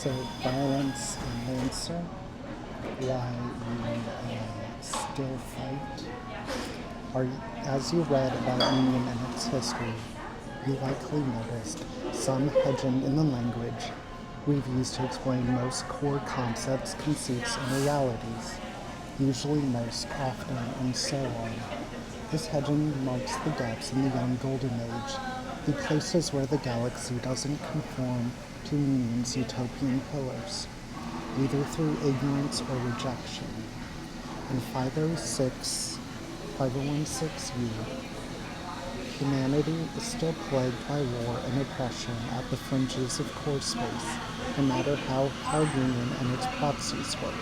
So violence and Lancer, why we still fight. As you read about Union and its history, you likely noticed some hedging in the language we've used to explain most core concepts, conceits, and realities, usually most often and so on. This hedging marks the gaps in the young golden age, the places where the galaxy doesn't conform to Union's utopian pillars, either through ignorance or rejection. In 5016U, humanity is still plagued by war and oppression at the fringes of core space, no matter how hard Union and its proxies work.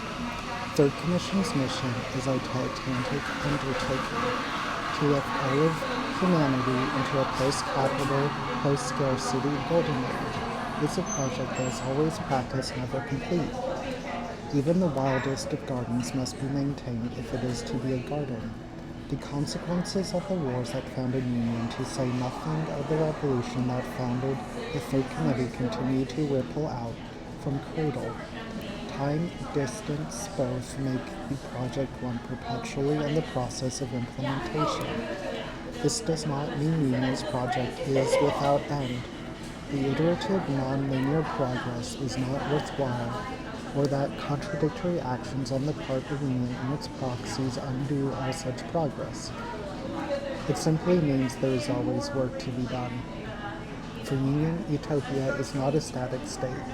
Third Commission's mission is a titanic undertaking to lift all of humanity into a post-capital, post-scarcity golden age. It's a project that is always practiced, never complete. Even the wildest of gardens must be maintained if it is to be a garden. The consequences of the wars that founded Union, to say nothing of the revolution that founded the Third Committee, continue to ripple out from cradle. Time, distance, both make the project run perpetually in the process of implementation. This does not mean Union's project is without end. The iterative, non-linear progress is not worthwhile, or that contradictory actions on the part of Union and its proxies undo all such progress. It simply means there is always work to be done. For Union, utopia is not a static state.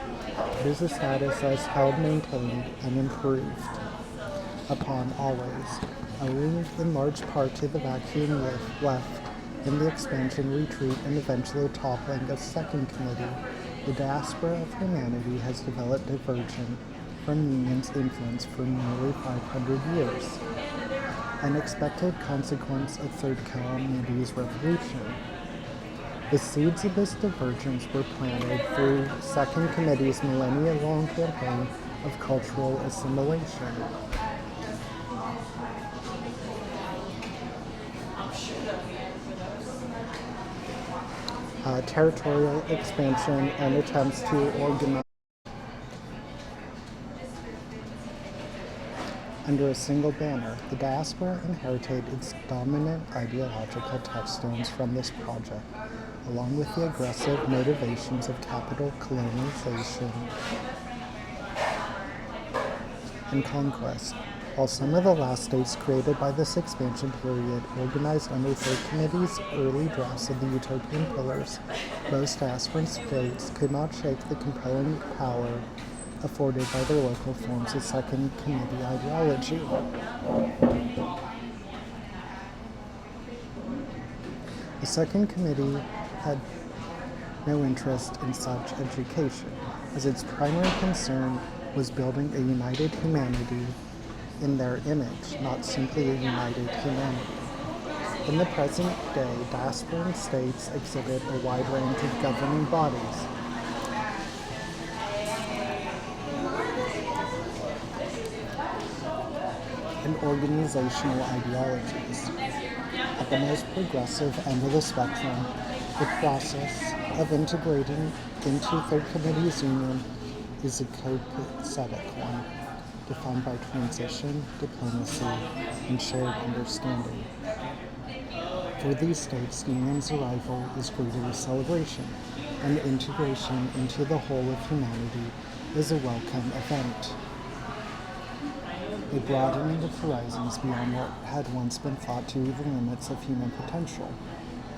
It is a status as held, maintained, and improved upon always, owing in large part to the vacuum left in the expansion, retreat, and eventual toppling of Second Committee. The diaspora of humanity has developed divergent from Union's influence for nearly 500 years, an expected consequence of Third Committee's revolution. The seeds of this divergence were planted through Second Committee's millennia-long campaign of cultural assimilation. Territorial expansion and attempts to organize under a single banner. The diaspora inherited its dominant ideological touchstones from this project, along with the aggressive motivations of capital colonization and conquest. While some of the last states created by this expansion period organized under Third Committee's early drafts of the utopian pillars, most aspirant states could not shake the compelling power afforded by their local forms of Second Committee ideology. The Second Committee had no interest in such education, as its primary concern was building a united humanity in their image, not simply a united humanity. In the present day, diasporan states exhibit a wide range of governing bodies. And organizational ideologies. At the most progressive end of the spectrum, the process of integrating into Third Committee's Union is a copacetic one, defined by transition, diplomacy, and shared understanding. For these states, Union's arrival is greeted with celebration, and integration into the whole of humanity is a welcome event. A broadening of horizons beyond what had once been thought to be the limits of human potential.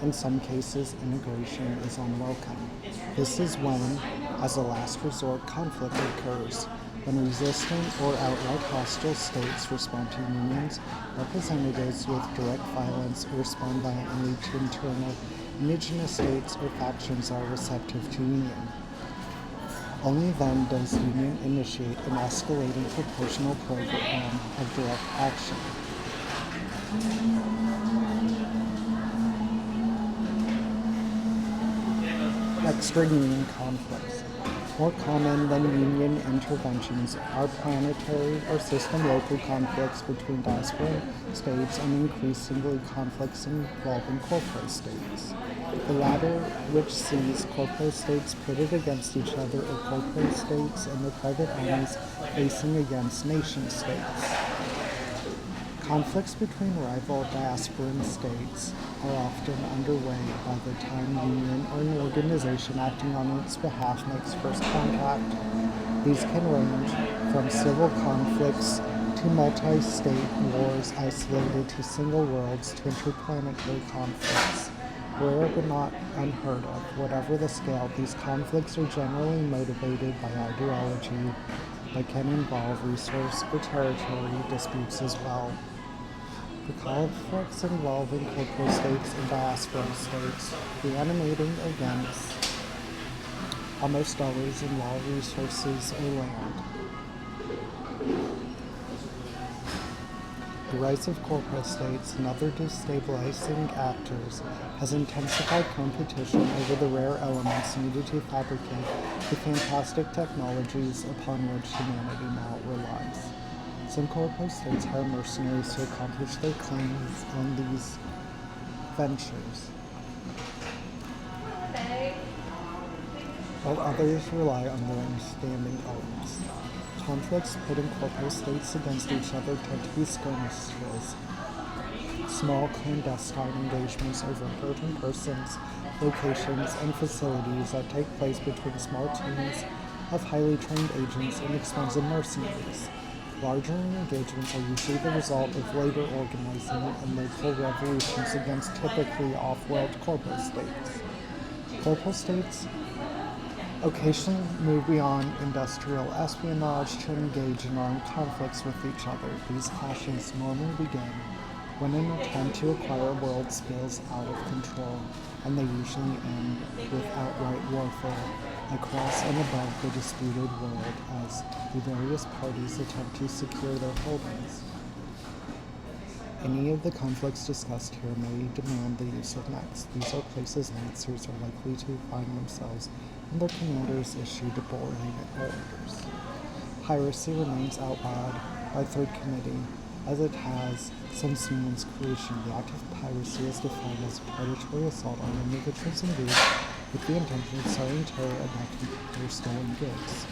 In some cases, integration is unwelcome. This is when, as a last resort, conflict occurs, when resistant or outright hostile states respond to Union's representatives with direct violence or respond violently to internal indigenous states or factions that are receptive to Union. Only then does Union initiate an escalating proportional program of direct action. Extra-Union conflicts. More common than Union interventions are planetary or system-local conflicts between diaspora states and increasingly conflicts involving corporate states. The latter, which sees corporate states pitted against each other, or corporate states and their private armies facing against nation-states. Conflicts between rival diasporan states are often underway by the time union or an organization acting on its behalf makes first contact. These can range from civil conflicts to multi-state wars isolated to single worlds to interplanetary conflicts. Rare but not unheard of, whatever the scale, these conflicts are generally motivated by ideology, but can involve resource or territory disputes as well. The conflicts involving corporate states and diaspora states, the animating events almost always involve resources or land. The rise of corporate states and other destabilizing actors has intensified competition over the rare elements needed to fabricate the fantastic technologies upon which humanity now relies. Some corporate states hire mercenaries to accomplish their claims on these ventures, while others rely on their understanding elements. Conflicts pitting corporate states against each other tend to be skirmishes, small clandestine engagements over important persons, locations, and facilities that take place between small teams of highly trained agents and expensive mercenaries. Larger engagements are usually the result of labor organizing and local revolutions against typically off-world corporate states. Corporate states occasionally move beyond industrial espionage to engage in armed conflicts with each other. These clashes normally begin when an attempt to acquire a world spills out of control, and they usually end with outright warfare across and above the disputed world as the various parties attempt to secure their holdings. Any of the conflicts discussed here may demand the use of nets. These are places lancers are likely to find themselves when their commanders issue boring orders. Piracy remains outlawed by Third Committee, as it has since man's creation. The act of piracy is defined as a predatory assault on individuals engaged with the intention of selling, terror, abducting their stolen goods.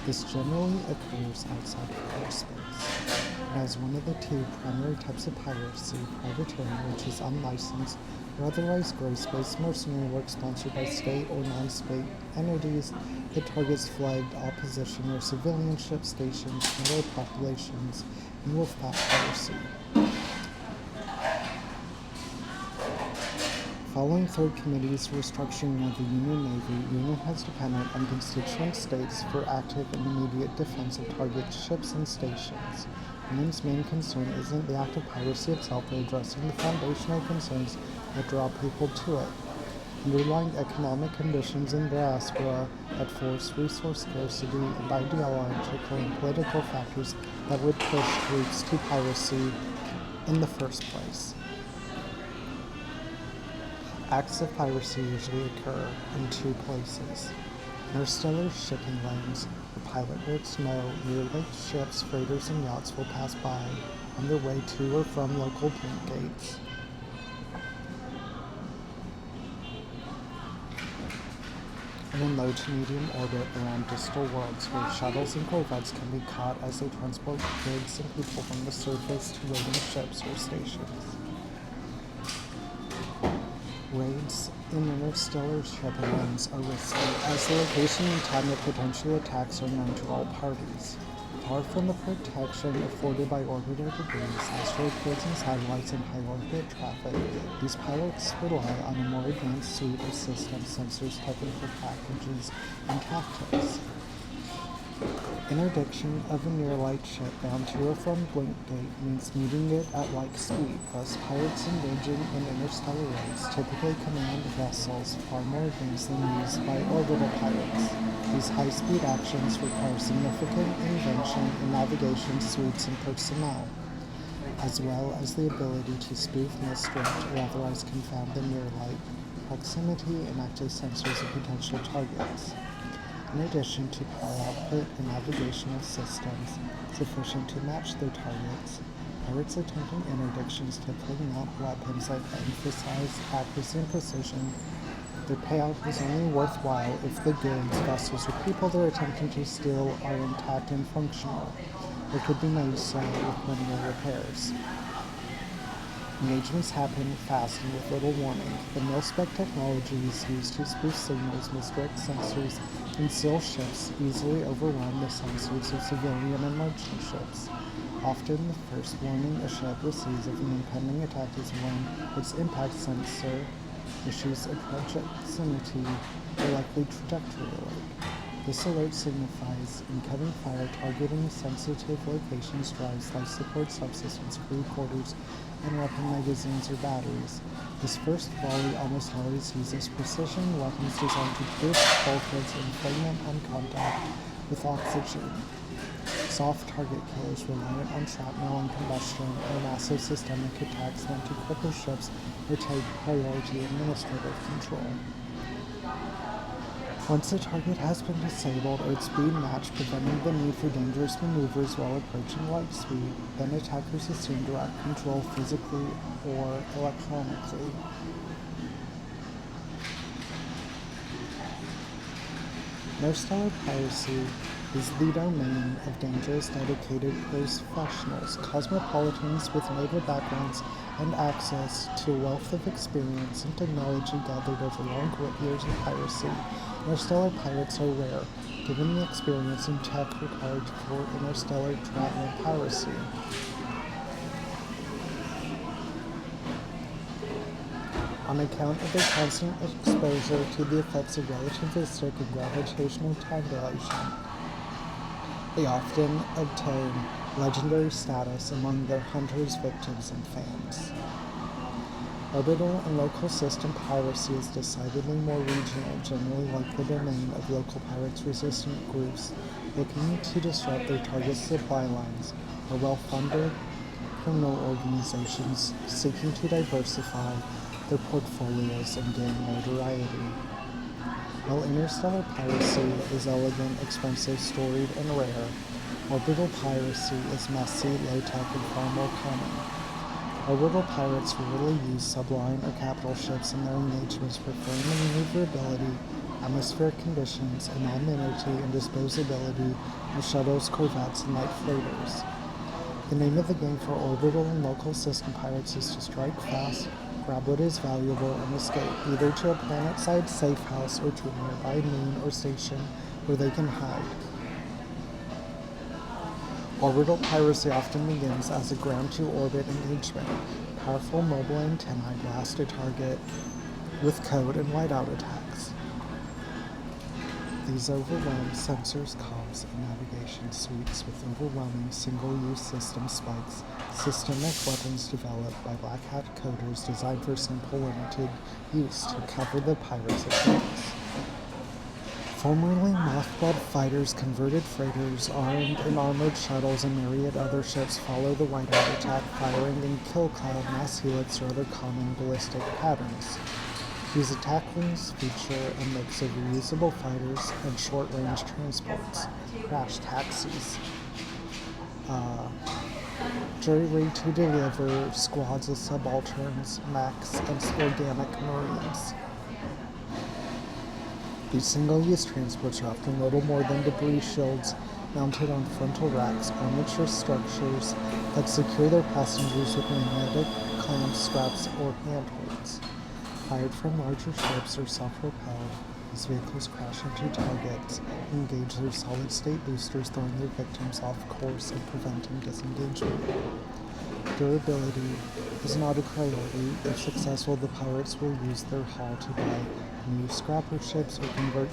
This generally occurs outside airspace. And as one of the two primary types of piracy, privateering, which is unlicensed or otherwise gray-space mercenary work sponsored by state or non-state entities that targets flagged opposition or civilian ship stations, smaller populations, and wolfpack piracy. Following Third Committee's restructuring of the Union Navy, Union has depended on constituent states for active and immediate defense of target ships and stations. Union's main concern isn't the act of piracy itself, but addressing the foundational concerns that draw people to it. Underlying economic conditions in diaspora that force resource scarcity and ideological and political factors that would push groups to piracy in the first place. Acts of piracy usually occur in two places. Interstellar shipping lanes, where pilot boats know near-lake ships, freighters, and yachts will pass by on their way to or from local port gates. And in low to medium orbit around distal worlds, where shuttles and corvettes can be caught as they transport goods and people from the surface to waiting ships or stations. Raids in interstellar shipping lanes are risky, as the location and time of potential attacks are known to all parties. Far from the protection afforded by orbital debris, asteroid fields and satellites, and high-orbit traffic, these pilots rely on a more advanced suite of systems, sensors, technical packages, and tactics. Interdiction of a near-light ship bound to or from Blink Gate means meeting it at light speed. Thus, pilots engaging in interstellar raids typically command vessels far more advanced than used by orbital pilots. These high-speed actions require significant invention in navigation suites and personnel, as well as the ability to spoof, misdirect, or otherwise confound the near-light proximity and active sensors of potential targets. in addition to power output and navigational systems sufficient to match their targets. Pirates attempting interdictions typically mount weapons that emphasize accuracy and precision. Their payout is only worthwhile if the goods, vessels, or people they're attempting to steal are intact and functional, or could be made so with minimal repairs. Engagements happen fast and with little warning. The mil-spec technology is used to spoof signals, misdirect sensors, and seal ships easily overwhelm the sensors of civilian and merchant ships. Often the first warning a ship receives of an impending attack is when its impact sensor issues a proximity or likely trajectory alert. This alert signifies incoming fire targeting sensitive locations, drives, life support subsystems, crew quarters, and weapon magazines or batteries. This first volley almost always uses precision weapons designed to pierce bulkheads and fragment on contact with oxygen. Soft target killers reliant on shrapnel and combustion or massive systemic attacks meant to cripple ships or take priority administrative control. Once the target has been disabled or its speed matched, preventing the need for dangerous maneuvers while approaching light speed, then attackers assume direct control physically or electronically. Interstellar piracy is the domain of dangerous, dedicated professionals, cosmopolitans with naval backgrounds and access to a wealth of experience and technology gathered over long years of piracy. Interstellar pirates are rare, given the experience and tech required for interstellar travel and piracy. On account of their constant exposure to the effects of relativistic and gravitational time dilation, they often obtain legendary status among their hunters, victims, and fans. Orbital and local system piracy is decidedly more regional, generally like the domain of local pirates-resistant groups looking to disrupt their target supply lines, or well-funded criminal organizations seeking to diversify their portfolios and gain notoriety. While interstellar piracy is elegant, expensive, storied, and rare, orbital piracy is messy, low-tech, and far more common. Orbital pirates rarely use sublime or capital ships in their engagements, preferring the maneuverability, atmospheric conditions, anonymity, and disposability of shuttles, corvettes, and light freighters. The name of the game for orbital and local system pirates is to strike fast, grab what is valuable, and escape, either to a planet-side safe house or to a nearby moon or station where they can hide. Orbital piracy often begins as a ground-to-orbit engagement. Powerful mobile antennae blast a target with code and whiteout attacks. These overwhelm sensors, comms, and navigation suites with overwhelming single-use system spikes, systemic weapons developed by Black Hat coders designed for simple, limited use to cover the pirates' attacks. Formerly mothballed fighters, converted freighters, armed and armored shuttles, and myriad other ships follow the whiteout attack, firing in kill cloud, mass helix, or other common ballistic patterns. These attack wings feature a mix of reusable fighters and short-range transports, crash taxis, jury to deliver squads of subalterns, mechs, and organic marines. These single-use transports are often little more than debris shields mounted on frontal racks, armature structures that secure their passengers with magnetic clamps, straps, or handholds. Fired from larger ships or self-propelled, these vehicles crash into targets, engage their solid-state boosters, throwing their victims off course and preventing disengagement. Durability is not a priority. If successful, the pirates will use their haul to buy new scrapper ships or convert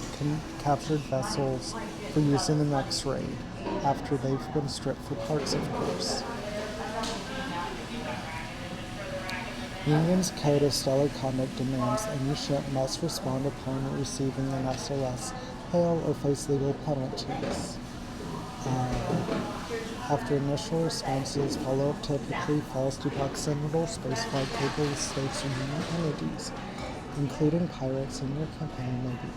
captured vessels for use in the next raid, after they've been stripped for parts, of course. Union's Code of Stellar Conduct demands any ship must respond upon receiving an SOS hail or face legal penalties. After initial responses, follow-up typically falls to proximal spaceflight capable states and union entities, including pirates in your campaign may be.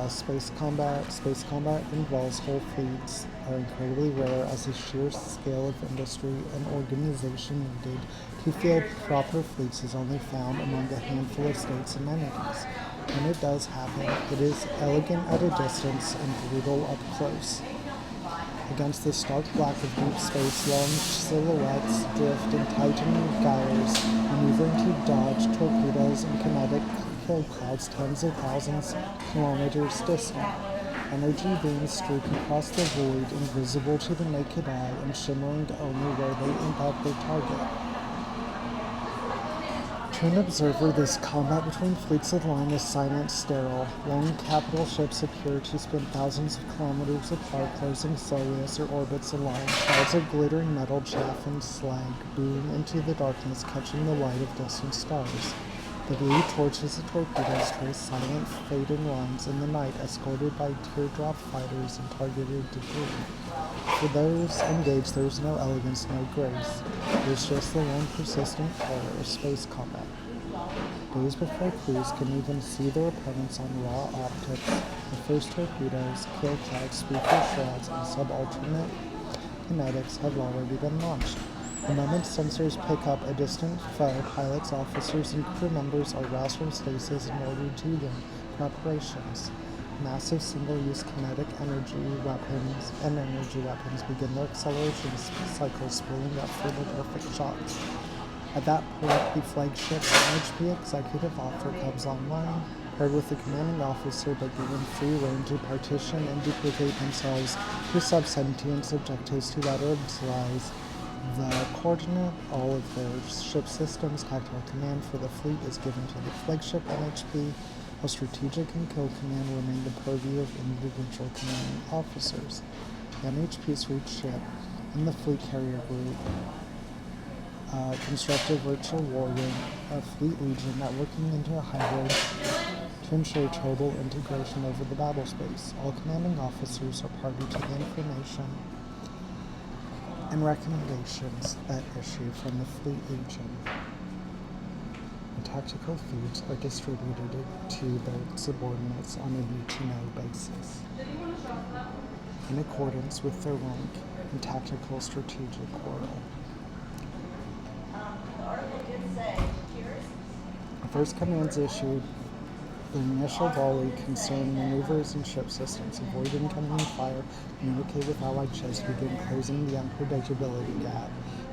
Space combat. Space combat involves whole fleets are incredibly rare as the sheer scale of industry and organization needed to field proper fleets is only found among a handful of states and entities. When it does happen, it is elegant at a distance and brutal up close. Against the stark black of deep space, long silhouettes drift in titan gyres, maneuvering to dodge torpedoes and kinetic kill clouds tens of thousands kilometers distant. Energy beams streak across the void, invisible to the naked eye and shimmering only where they impact their target. To an observer, this combat between fleets of line is silent, sterile. Lone capital ships appear to spin thousands of kilometers apart, closing slowly as their orbits align. Clouds of glittering metal, chaff, and slag boom into the darkness, catching the light of distant stars. The blue torches of torpedoes trace silent, fading lines in the night, escorted by teardrop fighters and targeted debris. For those engaged, there is no elegance, no grace. There's just the one persistent horror of space combat. Days before crews can even see their opponents on raw optics, the first torpedoes, kill clouds, speaker shrouds, and subaltern kinetics have already been launched. The moment sensors pick up a distant foe, pilots, officers, and crew members are roused from stasis in order to begin preparations. Massive single-use kinetic energy weapons begin their acceleration cycles, spooling up for the perfect shots. At that point, the flagship NHP executive offer comes online, paired with the commanding officer, but given free rein to partition and duplicate themselves to sub-sentient objectives to better utilize the coordinate. All of their ship systems. Tactical command for the fleet is given to the flagship NHP, while strategic and kill command remain the purview of individual commanding officers. The NHP's root ship and the fleet carrier group construct a virtual war room, a fleet legion networking into a hybrid to ensure total integration over the battle space. All commanding officers are party to the information and recommendations that issue from the fleet legion. And tactical feeds are distributed to their subordinates on a need-to-know basis, in accordance with their rank and tactical strategic order. First commands issued. The initial volley concerned maneuvers and ship systems, avoid incoming fire, communicate with allied ships, begin closing the unpredictability gap.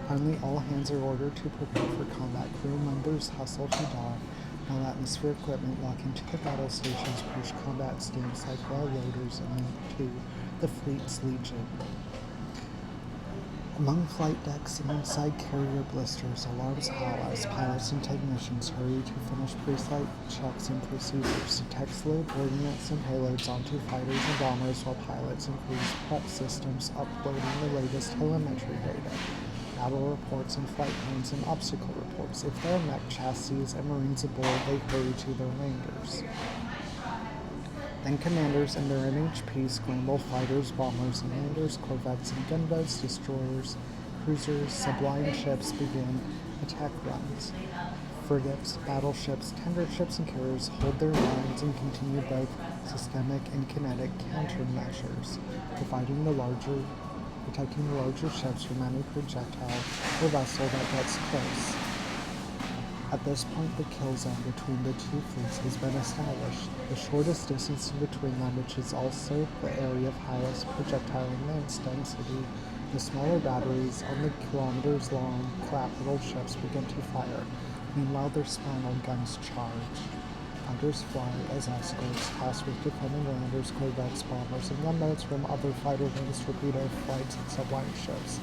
Finally, all hands are ordered to prepare for combat. Crew members hustle to dock, while atmosphere equipment lock into the battle stations, push combat stamps like well loaders into the fleet's legion. Among flight decks and inside carrier blisters, alarms howl as pilots and technicians hurry to finish pre-flight checks and procedures. Techs load ordnance and payloads onto fighters and bombers, while pilots and crews prep systems, uploading the latest telemetry data, battle reports and flight plans and obstacle reports. If there are mech chassis and marines aboard, they hurry to their rangers. Then commanders and their NHPs scramble fighters, bombers, and landers, corvettes and gunboats, destroyers, cruisers, sublime ships begin attack runs. Frigates, battleships, tender ships, and carriers hold their lines and continue both systemic and kinetic countermeasures, protecting the larger ships from any projectile or vessel that gets close. At this point, the kill zone between the two fleets has been established, the shortest distance between them, which is also the area of highest projectile and lance density. The smaller batteries on the kilometers-long capital ships begin to fire. Meanwhile, their spinal guns charge. Fighters fly as escorts, tasked with defending landers, corvettes, bombers, and gunboats from other fighter wings, torpedo flights, and sublime ships.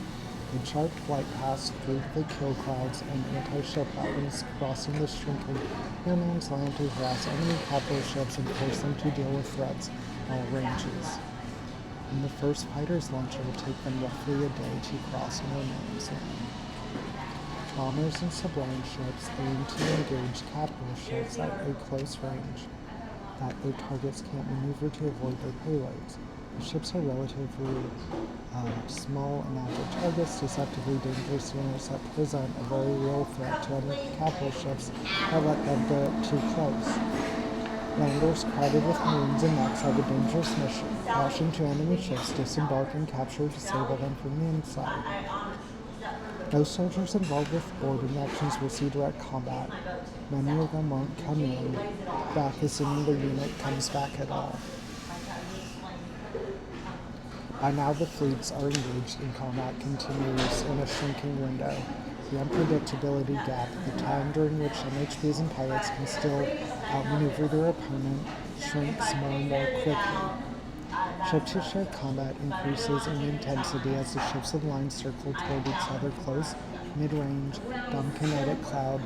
A sharp flight paths through the kill clouds and anti-ship weapons, crossing the shrinking no man's land to harass enemy capital ships and force them to deal with threats at all ranges. And the first fighter's launch will take them roughly a day to cross no man's land. Bombers and sublime ships aim to engage capital ships at a close range that their targets can't maneuver to avoid their payloads. The ships are relatively small and agile targets, deceptively dangerous units that present a very real threat to enemy capital ships that let them get too close. Landers crowded with Marines and mechs have a dangerous mission: crash into enemy ships, disembark and capture or disable them from the inside. Most soldiers involved with boarding actions will see direct combat. Many of them won't come in back assuming the unit comes back at all. By now the fleets are engaged in combat continues in a shrinking window. The unpredictability gap, the time during which MHPs and pilots can still outmaneuver their opponent, shrinks more and more quickly. Ship-to-ship combat increases in intensity as the ships of the line circle toward each other. Close, mid-range, dumb kinetic cloud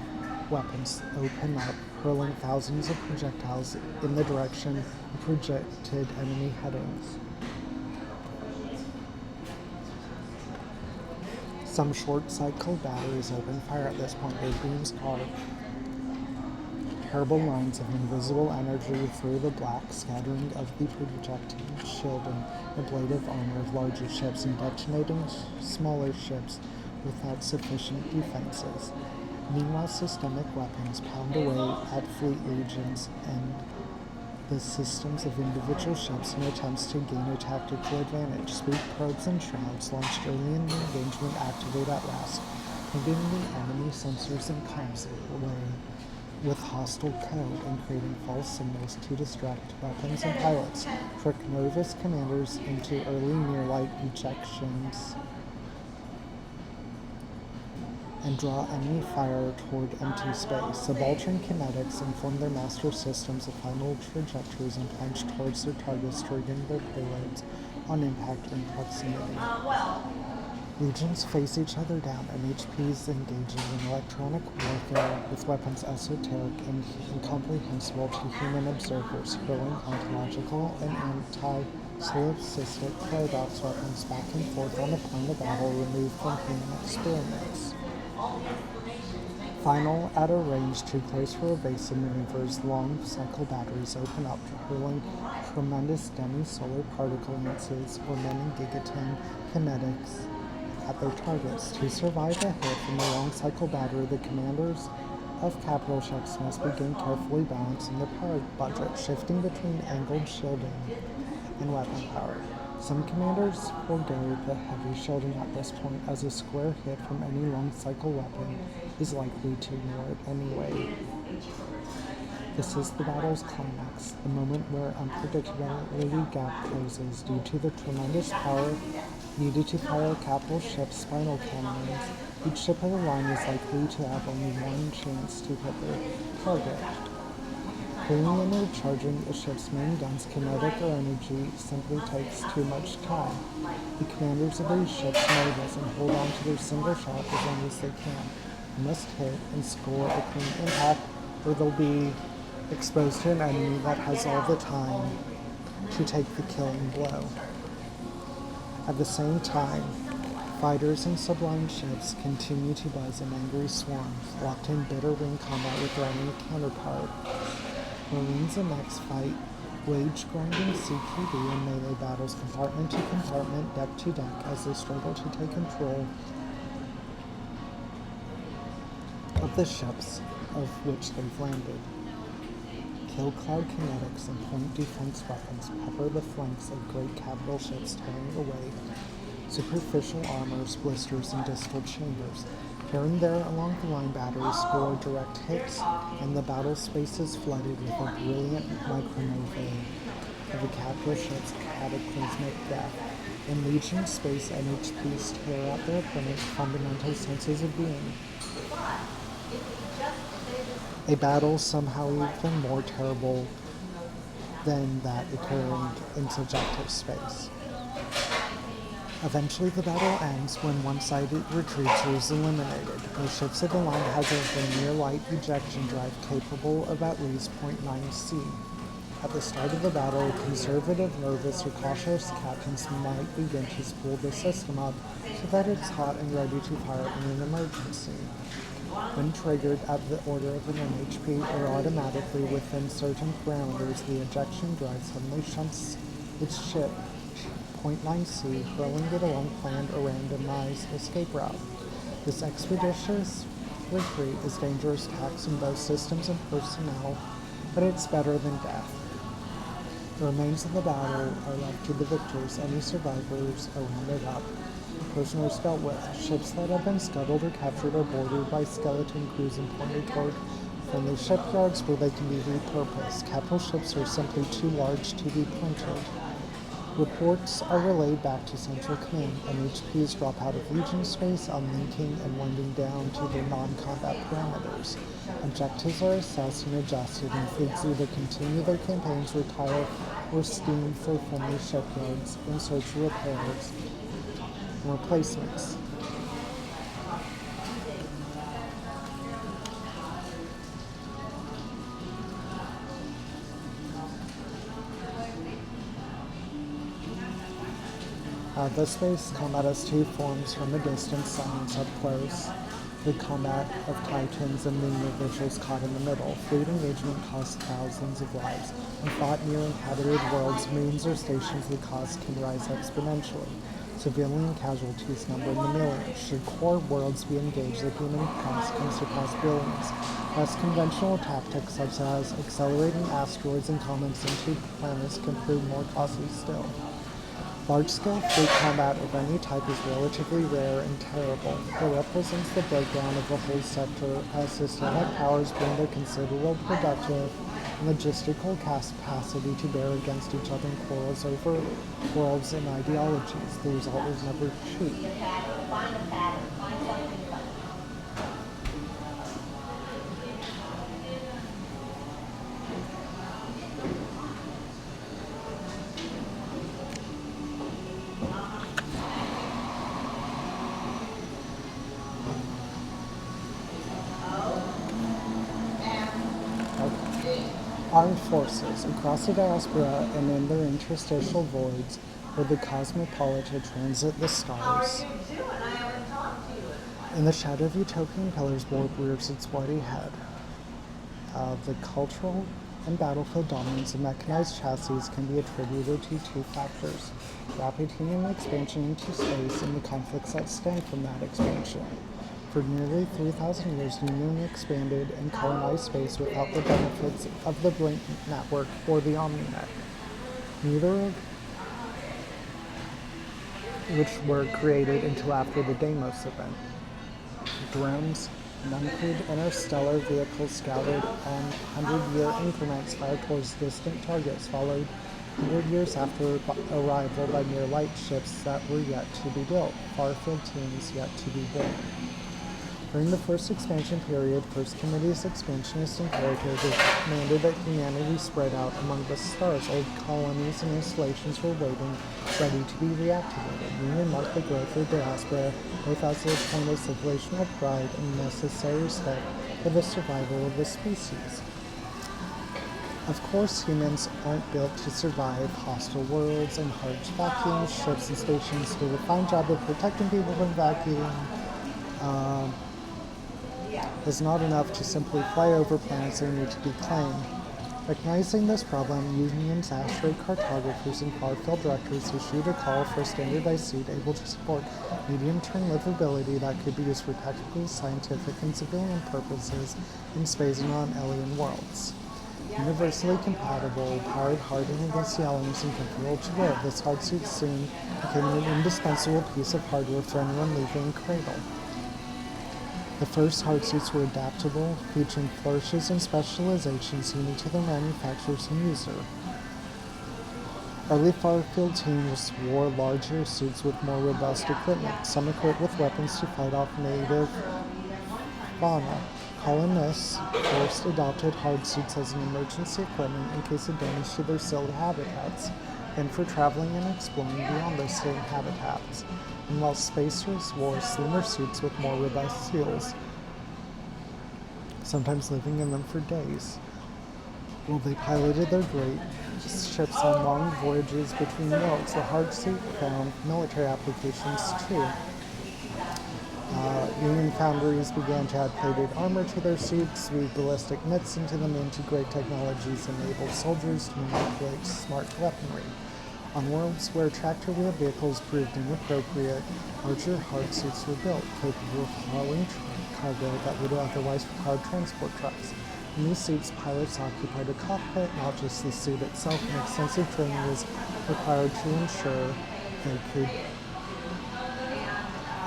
weapons open up, hurling thousands of projectiles in the direction of projected enemy headings. Some short-cycle batteries open fire at this point. Their beams are terrible lines of invisible energy through the black scattering of the projectile, shielding the blade of armor of larger ships and detonating smaller ships without sufficient defenses. Meanwhile, systemic weapons pound away at fleet legions and the systems of individual ships in attempts to gain a tactical advantage. Spook probes and shrouds launched early in the engagement activate at last, pinging the enemy sensors and comms away with hostile code and creating false signals to distract weapons and pilots, trick nervous commanders into early near-light ejections, and draw enemy fire toward empty space. Subaltern kinetics inform their master systems of final trajectories and plunge towards their targets, triggering their payloads on impact or in proximity. Legions face each other down, MHPs engaging in electronic warfare with weapons esoteric and incomprehensible to human observers, hurling ontological and anti-solipsistic paradox weapons back and forth on a plane of battle removed from human experiments. Final, at a range too close for evasive maneuvers, long cycle batteries open up, hurling tremendous demi-solar particle lances or many gigaton kinetics at their targets. To survive a hit from the long cycle battery, the commanders of capital ships must begin carefully balancing their power budget, shifting between angled shielding and weapon power. Some commanders forego the heavy shielding at this point, as a square hit from any long cycle weapon is likely to ignore it anyway. This is the battle's climax, the moment where unpredictability gap closes due to the tremendous power needed to fire a capital ship's spinal cannons. Each ship of the line is likely to have only one chance to hit their target. Cleaning and recharging a ship's main guns, kinetic or energy, simply takes too much time. The commanders of these ships know this and hold on to their single shot as long as they can. They must hit and score a clean impact, or they'll be exposed to an enemy that has all the time to take the killing blow. At the same time, fighters and sublime ships continue to buzz in angry swarms, locked in bitter ring combat with their enemy counterpart. Marines and mechs fight wage-grinding CQB and melee battles compartment to compartment, deck to deck, as they struggle to take control of the ships of which they've landed. Kill cloud kinetics and point defense weapons pepper the flanks of great capital ships, tearing away superficial armors, blisters, and distal chambers. Here and there along the line, batteries score direct hits, and the battle space is flooded with a brilliant micronovae of the capital ship's cataclysmic death. In Legion space, MHPs tear out their opponent's fundamental senses of being. A battle somehow even more terrible than that occurring in subjective space. Eventually the battle ends when one-sided retreats is eliminated. The ships of the line has a near-light ejection drive capable of at least 0.9 C. At the start of the battle, conservative, nervous, or cautious captains might begin to spool the system up so that it's hot and ready to fire in an emergency. When triggered at the order of an MHP or automatically within certain parameters, the ejection drive suddenly shunts its ship 0.9 C, hurling it along planned or randomized escape route. This expeditious retreat is dangerous, taxing both systems and personnel, but it's better than death. The remains of the battle are left to the victors. Any survivors are rounded up. Prisoners dealt with. Ships that have been scuttled or captured are boarded by skeleton crews and pointed toward friendly shipyards where they can be repurposed. Capital ships are simply too large to be punted. Reports are relayed back to Central Command. MHPs drop out of Legion space, unlinking and winding down to their non-combat parameters. Objectives are assessed and adjusted, and fleets either continue their campaigns, retire, or steam for friendly shipyards in search of repairs and replacements. The space combat has two forms: from a distance, silence up close. The combat of titans and linear visuals caught in the middle. Fleet engagement costs thousands of lives. When fought near inhabited worlds, moons, or stations, the cost can rise exponentially. Civilian casualties number in the millions. Should core worlds be engaged, the human cost can surpass billions. Less conventional tactics such as accelerating asteroids and comets into planets can prove more costly still. Large-scale fleet combat of any type is relatively rare and terrible. It represents the breakdown of the whole sector as systemic powers bring their considerable productive and logistical capacity to bear against each other in quarrels over worlds and ideologies. The result is never cheap. Armed forces across the diaspora and in their interstitial voids where the cosmopolita transit the stars. In the shadow of utopian pillars, warp rears its bloody head. The cultural and battlefield dominance of mechanized chassis can be attributed to two factors: rapid human expansion into space and the conflicts that stem from that expansion. For nearly 3,000 years, human expanded and colonized space without the benefits of the Blink Network or the OmniNet, neither of which were created until after the Deimos event. Drones and uncrewed interstellar vehicles scouted on 100-year increments fired towards distant targets, followed 100 years after arrival by mere light ships that were yet to be built, far-field teams yet to be born. During the first expansion period, First Committee's expansionist imperative demanded that humanity spread out among the stars. Old colonies and installations were waiting, ready to be reactivated. Union marked the growth of the diaspora, both as a point of civilizational pride and a necessary step for the survival of the species. Of course, humans aren't built to survive hostile worlds and harsh vacuums. Ships and stations do a fine job of protecting people from vacuum. Is not enough to simply fly over planets that need to be claimed. Recognizing this problem, Union's asteroid cartographers and far-field directors issued a call for a standardized suit able to support medium-term livability that could be used for technical, scientific, and civilian purposes in space and on alien worlds. Universally compatible, powered hardened against the elements and comfortable to wear, this hardsuit soon became an indispensable piece of hardware for anyone leaving Cradle. The first hardsuits were adaptable, featuring flourishes and specializations unique to their manufacturers and user. Early far-field teams wore larger suits with more robust equipment, some equipped with weapons to fight off native fauna. Colonists first adopted hardsuits as an emergency equipment in case of damage to their sealed habitats, and for traveling and exploring beyond those sealed habitats. And while spacers wore slimmer suits with more robust seals, sometimes living in them for days, while they piloted their great ships on long voyages between worlds. The hardsuit found military applications too. Union foundries began to add plated armor to their suits, weave ballistic mitts into them, integrate technologies enabled soldiers to manipulate smart weaponry. On worlds where tractor wheel vehicles proved inappropriate, larger hardsuits were built, capable of hauling cargo that would otherwise require transport trucks. In these suits, pilots occupied a cockpit, not just the suit itself, and extensive training was required to ensure they could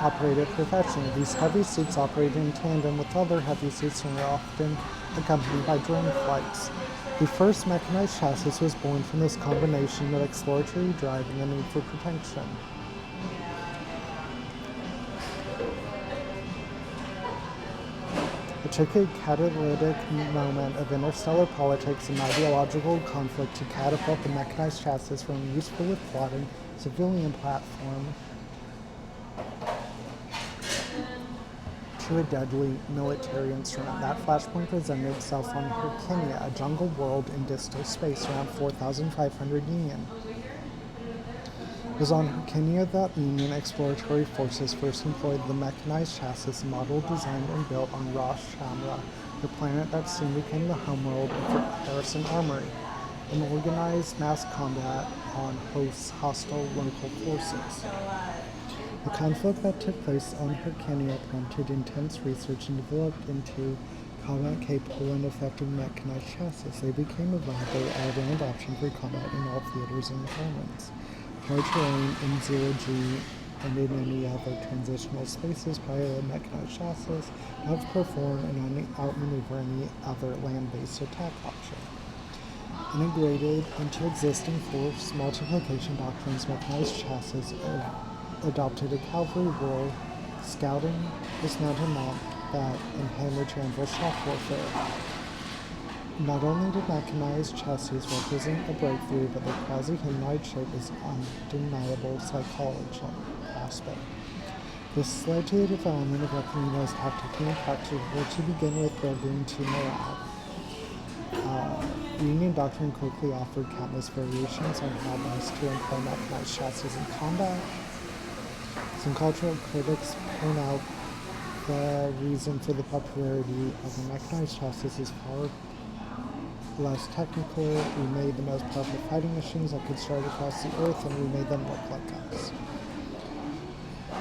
operate it professionally. These heavy suits operated in tandem with other heavy suits and were often accompanied by drone flights. The first mechanized chassis was born from this combination of exploratory drive and the need for protection. It took a catalytic moment of interstellar politics and ideological conflict to catapult the mechanized chassis from a useful plotting civilian platform to a deadly military instrument. That flashpoint presented itself on Hirkinia, a jungle world in distal space around 4,500 Union. It was on Hirkinia that Union exploratory forces first employed the mechanized chassis model designed and built on Rosh Shamra, the planet that soon became the homeworld of Harrison Armory, and organized mass combat on hosts hostile local forces. The conflict that took place on Hirkinia prompted intense research and developed into combat-capable and effective mechanized chassis. They became a viable all-round option for combat in all theaters and environments. Hard terrain in zero-G and in any other transitional spaces, pilot mechanized chassis outperform and outmaneuver any other land-based attack option. Integrated into existing force multiplication doctrines, mechanized chassis adopted a cavalry role, scouting, dismounted combat, and hammer-to-anvil shock warfare. Not only did mechanized chassis represent a breakthrough, but their quasi-humanoid shape is an undeniable psychological aspect. This led to the development of recognized tactically impractical to begin with building to morale. Union doctrine quickly offered countless variations on how best to employ mechanized chassis in combat. Some cultural critics point out the reason for the popularity of the mechanized chassis is far less technical. We made the most powerful fighting machines that could strike across the earth, and we made them look like us.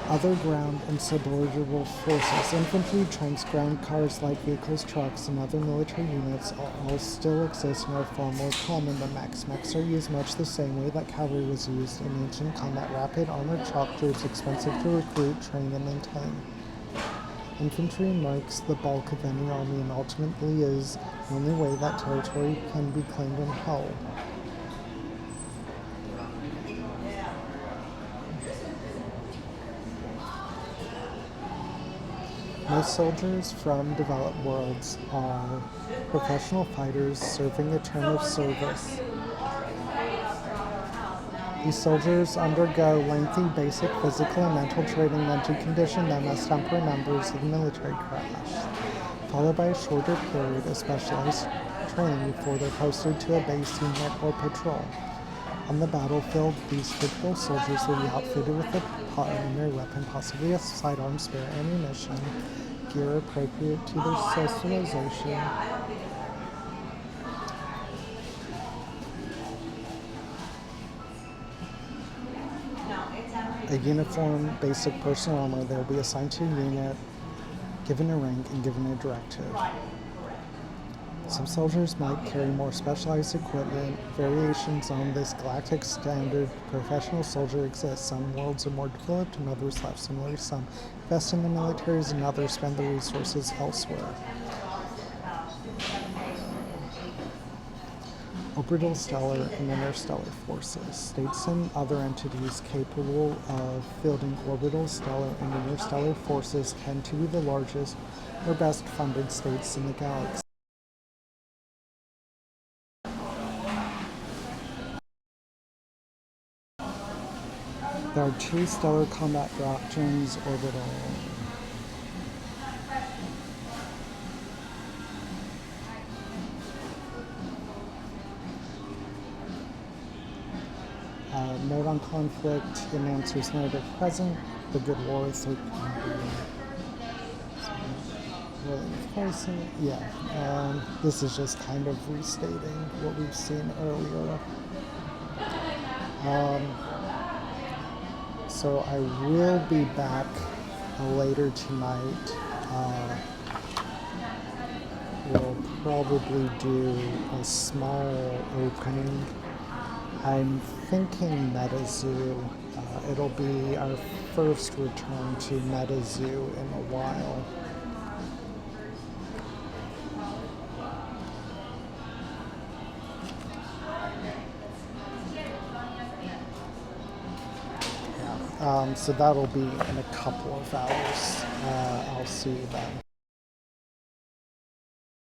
Other ground and subordinable forces, infantry, tanks, ground cars, light vehicles, trucks, and other military units all still exist and are far more common than mechs. Mechs are used much the same way that cavalry was used in ancient combat. Rapid armored tractors, expensive to recruit, train, and maintain. Infantry marks the bulk of any army and ultimately is the only way that territory can be claimed and held. Most soldiers from developed worlds are professional fighters serving a term of service. These soldiers undergo lengthy basic physical and mental training meant to condition them as temporary members of the military craft, followed by a shorter period of specialized training before they're posted to a base unit or patrol. On the battlefield, these typical soldiers will be outfitted with a primary weapon, possibly a sidearm, spare ammunition, gear appropriate to their socialization, a uniform, basic personal armor. They will be assigned to a unit, given a rank, and given a directive. Some soldiers might carry more specialized equipment. Variations on this galactic standard professional soldier exist. Some worlds are more developed and others less. Similarly, some invest in the militaries and others spend the resources elsewhere. Orbital, stellar, and interstellar forces. States and other entities capable of fielding orbital, stellar, and interstellar forces tend to be the largest or best funded states in the galaxy. There are two stellar combat doctrines: orbital. Note on conflict in answers narrative present. The Good War, third this is just kind of restating what we've seen earlier. So I will be back later tonight. We'll probably do a small opening. I'm thinking MetaZoo. It'll be our first return to MetaZoo in a while. Yeah. So that'll be in a couple of hours. I'll see you then.